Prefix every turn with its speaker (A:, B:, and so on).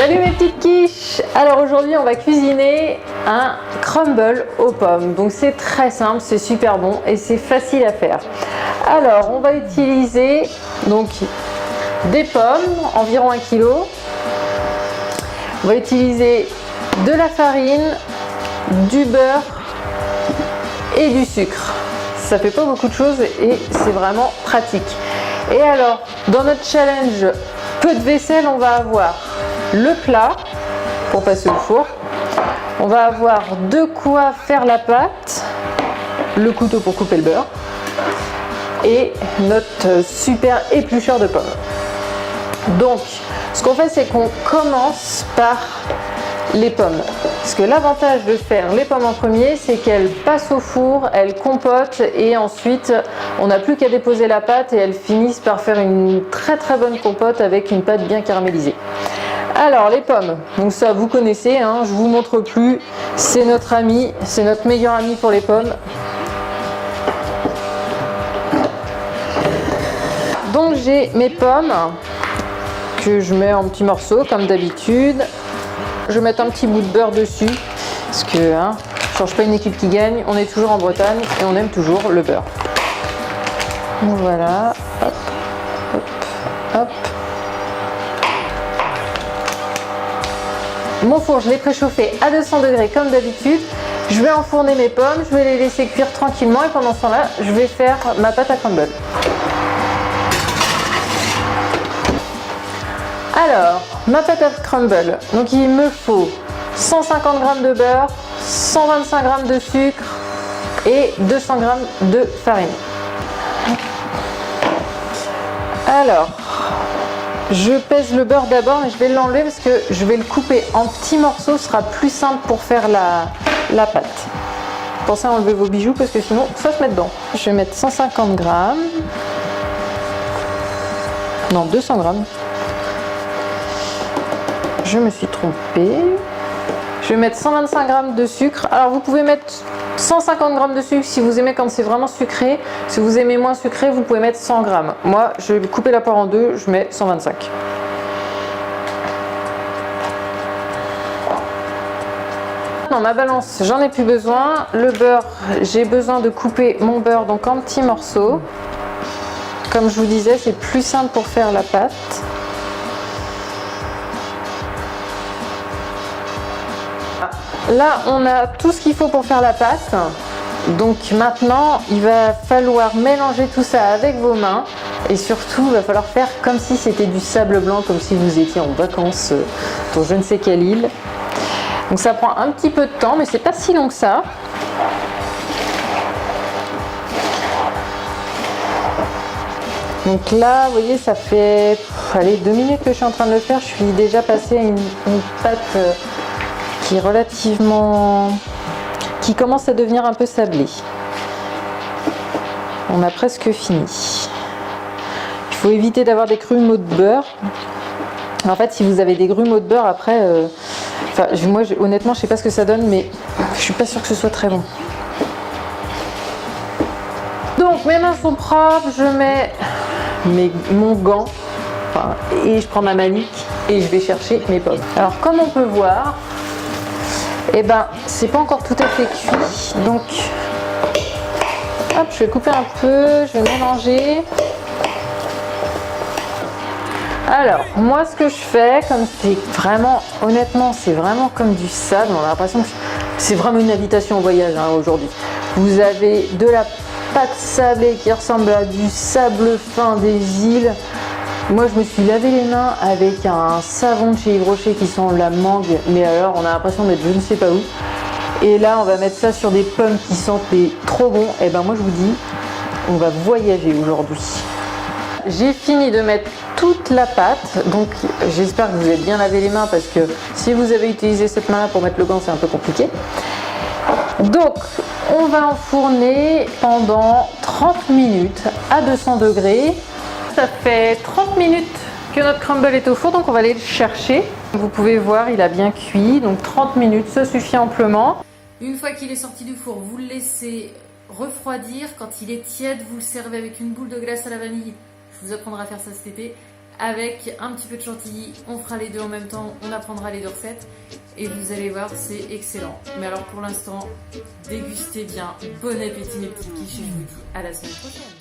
A: Salut mes petites quiches! Alors aujourd'hui on va cuisiner un crumble aux pommes. Donc c'est très simple, c'est super bon et c'est facile à faire. Alors on va utiliser donc des pommes, environ 1 kg. On va utiliser de la farine, du beurre et du sucre. Ça fait pas beaucoup de choses et c'est vraiment pratique. Et alors dans notre challenge peu de vaisselle, on va avoir le plat pour passer au four, on va avoir de quoi faire la pâte, le couteau pour couper le beurre et notre super éplucheur de pommes. Donc ce qu'on fait, c'est qu'on commence par les pommes, parce que l'avantage de faire les pommes en premier, c'est qu'elles passent au four, elles compotent et ensuite on n'a plus qu'à déposer la pâte et elles finissent par faire une très bonne compote avec une pâte bien caramélisée. Alors les pommes, donc ça vous connaissez, hein, je vous montre plus, c'est notre ami, c'est notre meilleur ami pour les pommes. Donc j'ai mes pommes que je mets en petits morceaux comme d'habitude. Je vais mettre un petit bout de beurre dessus parce que hein, ne change pas une équipe qui gagne, on est toujours en Bretagne et on aime toujours le beurre. Donc voilà, hop, hop, hop. Mon four, je l'ai préchauffé à 200 degrés comme d'habitude. Je vais enfourner mes pommes, je vais les laisser cuire tranquillement et pendant ce temps-là, je vais faire ma pâte à crumble. Alors, ma pâte à crumble, donc il me faut 150 g de beurre, 125 g de sucre et 200 g de farine. Alors, je pèse le beurre d'abord, mais je vais l'enlever parce que je vais le couper en petits morceaux, ce sera plus simple pour faire la pâte. Pensez à enlever vos bijoux parce que sinon ça se met dedans. Je vais mettre 150 g, non 200 g. Je me suis trompée. Je vais mettre 125 g de sucre. Alors vous pouvez mettre 150 g de sucre si vous aimez quand c'est vraiment sucré. Si vous aimez moins sucré, vous pouvez mettre 100 g. Moi, je vais couper la poire en deux, je mets 125. Maintenant, ma balance, j'en ai plus besoin. Le beurre, j'ai besoin de couper mon beurre donc en petits morceaux. Comme je vous disais, c'est plus simple pour faire la pâte. Là, on a tout ce qu'il faut pour faire la pâte. Donc maintenant, il va falloir mélanger tout ça avec vos mains. Et surtout, il va falloir faire comme si c'était du sable blanc, comme si vous étiez en vacances dans je ne sais quelle île. Donc ça prend un petit peu de temps, mais c'est pas si long que ça. Donc là, vous voyez, ça fait allez, 2 minutes que je suis en train de le faire. Je suis déjà passée à une pâte qui est relativement... qui commence à devenir un peu sablée. On a presque fini. Il faut éviter d'avoir des grumeaux de beurre. En fait, si vous avez des grumeaux de beurre, après... moi, honnêtement, je sais pas ce que ça donne, mais je suis pas sûre que ce soit très bon. Donc, mes mains sont propres, je mets mon gant, et je prends ma manique, et je vais chercher mes pommes. Alors, comme on peut voir, et ben c'est pas encore tout à fait cuit, donc hop, je vais couper un peu, je vais mélanger. Alors moi ce que je fais, comme c'est vraiment, honnêtement c'est vraiment comme du sable, on a l'impression que c'est vraiment une invitation au voyage hein, aujourd'hui. Vous avez de la pâte sablée qui ressemble à du sable fin des îles. Moi je me suis lavé les mains avec un savon de chez Yves Rocher qui sent la mangue, mais alors on a l'impression d'être je ne sais pas où. Et là on va mettre ça sur des pommes qui sentent trop bon. Et ben moi je vous dis, on va voyager aujourd'hui. J'ai fini de mettre toute la pâte, donc j'espère que vous avez bien lavé les mains parce que si vous avez utilisé cette main là pour mettre le gant c'est un peu compliqué. Donc on va enfourner pendant 30 minutes à 200 degrés. Ça fait 30 minutes que notre crumble est au four, donc on va aller le chercher. Vous pouvez voir, il a bien cuit, donc 30 minutes, ça suffit amplement.
B: Une fois qu'il est sorti du four, vous le laissez refroidir. Quand il est tiède, vous le servez avec une boule de glace à la vanille. Je vous apprendrai à faire ça cet été. avec un petit peu de chantilly. On fera les deux en même temps, on apprendra les deux recettes et vous allez voir, c'est excellent. Mais alors pour l'instant, dégustez bien. Bon appétit mes petites quiches et je vous dis à la semaine prochaine.